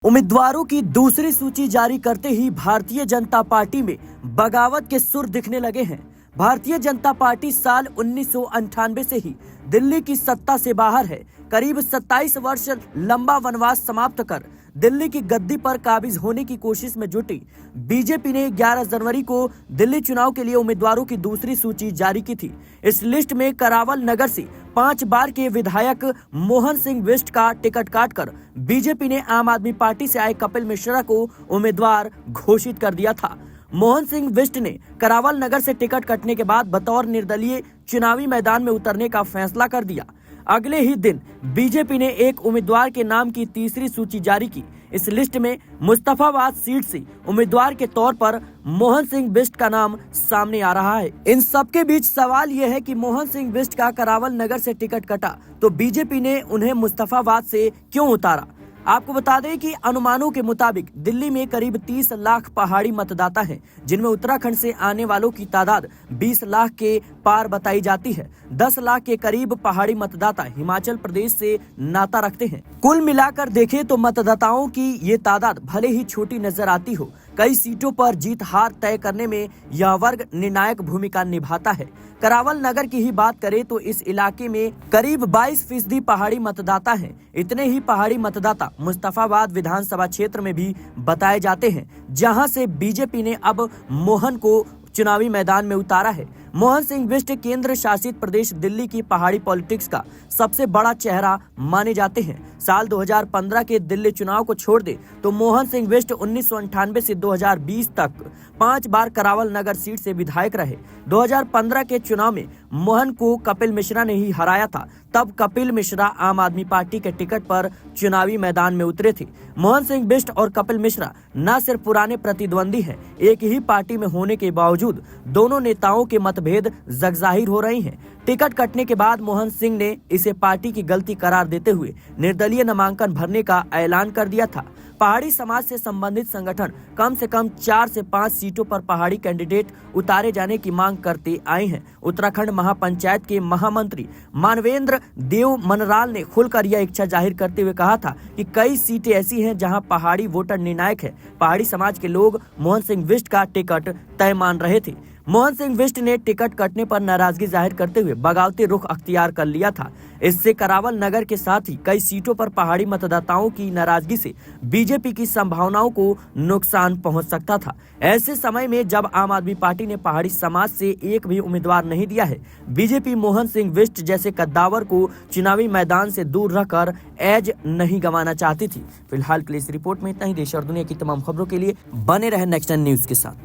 उम्मीदवारों की दूसरी सूची जारी करते ही भारतीय जनता पार्टी में बगावत के सुर दिखने लगे हैं। भारतीय जनता पार्टी साल 1998 से ही दिल्ली की सत्ता से बाहर है। करीब 27 वर्ष लंबा वनवास समाप्त कर दिल्ली की गद्दी पर काबिज होने की कोशिश में जुटी बीजेपी ने 11 जनवरी को दिल्ली चुनाव के लिए उम्मीदवारों की दूसरी सूची जारी की थी। इस लिस्ट में करावल नगर से 5 बार के विधायक मोहन सिंह बिष्ट का टिकट काटकर बीजेपी ने आम आदमी पार्टी से आए कपिल मिश्रा को उम्मीदवार घोषित कर दिया था। मोहन सिंह बिष्ट ने करावल नगर से टिकट कटने के बाद बतौर निर्दलीय चुनावी मैदान में उतरने का फैसला कर दिया। अगले ही दिन बीजेपी ने एक उम्मीदवार के नाम की तीसरी सूची जारी की। इस लिस्ट में मुस्तफाबाद सीट से उम्मीदवार के तौर पर मोहन सिंह बिष्ट का नाम सामने आ रहा है। इन सबके बीच सवाल यह है कि मोहन सिंह बिष्ट का करावल नगर से टिकट कटा तो बीजेपी ने उन्हें मुस्तफाबाद से क्यों उतारा। आपको बता दें कि अनुमानों के मुताबिक दिल्ली में करीब 30 लाख पहाड़ी मतदाता हैं, जिनमें उत्तराखंड से आने वालों की तादाद 20 लाख के पार बताई जाती है। 10 लाख के करीब पहाड़ी मतदाता हिमाचल प्रदेश से नाता रखते हैं। कुल मिलाकर देखें तो मतदाताओं की ये तादाद भले ही छोटी नजर आती हो, कई सीटों पर जीत हार तय करने में यह वर्ग निर्णायक भूमिका निभाता है। करावल नगर की ही बात करें तो इस इलाके में करीब 22% पहाड़ी मतदाता हैं। इतने ही पहाड़ी मतदाता मुस्तफाबाद विधानसभा क्षेत्र में भी बताए जाते हैं, जहां से बीजेपी ने अब मोहन को चुनावी मैदान में उतारा है। मोहन सिंह बिष्ट केंद्र शासित प्रदेश दिल्ली की पहाड़ी पॉलिटिक्स का सबसे बड़ा चेहरा माने जाते हैं। साल 2015 के दिल्ली चुनाव को छोड़ दे तो मोहन सिंह बिष्ट 1998 से 2020 तक 5 बार करावल नगर सीट से विधायक रहे। 2015 के चुनाव में मोहन को कपिल मिश्रा ने ही हराया था। तब कपिल मिश्रा आम आदमी पार्टी के टिकट पर चुनावी मैदान में उतरे थे। मोहन सिंह बिष्ट और कपिल मिश्रा न सिर्फ पुराने प्रतिद्वंदी हैं, एक ही पार्टी में होने के बावजूद दोनों नेताओं के मतभेद जगजाहिर हो रही हैं। टिकट कटने के बाद मोहन सिंह ने इसे पार्टी की गलती करार देते हुए निर्दलीय नामांकन भरने का ऐलान कर दिया था। पहाड़ी समाज से संबंधित संगठन कम से कम 4 से 5 सीटों पर पहाड़ी कैंडिडेट उतारे जाने की मांग करते आए हैं। उत्तराखंड महापंचायत के महामंत्री मानवेंद्र देव मनराल ने खुलकर यह इच्छा जाहिर करते हुए कहा था कि कई सीटें ऐसी हैं जहां पहाड़ी वोटर निर्णायक है। पहाड़ी समाज के लोग मोहन सिंह बिष्ट का टिकट तय मान रहे थे। मोहन सिंह बिष्ट ने टिकट कटने पर नाराजगी जाहिर करते हुए बगावती रुख अख्तियार कर लिया था। इससे करावल नगर के साथ ही कई सीटों पर पहाड़ी मतदाताओं की नाराजगी से बीजेपी की संभावनाओं को नुकसान पहुंच सकता था। ऐसे समय में जब आम आदमी पार्टी ने पहाड़ी समाज से एक भी उम्मीदवार नहीं दिया है, बीजेपी मोहन सिंह बिष्ट जैसे कद्दावर को चुनावी मैदान से दूर रखकर एज नहीं गंवाना चाहती थी। फिलहाल के लिए इस रिपोर्ट में इतना ही। देश और दुनिया की तमाम खबरों के लिए बने रहे नेक्स्ट न्यूज के साथ।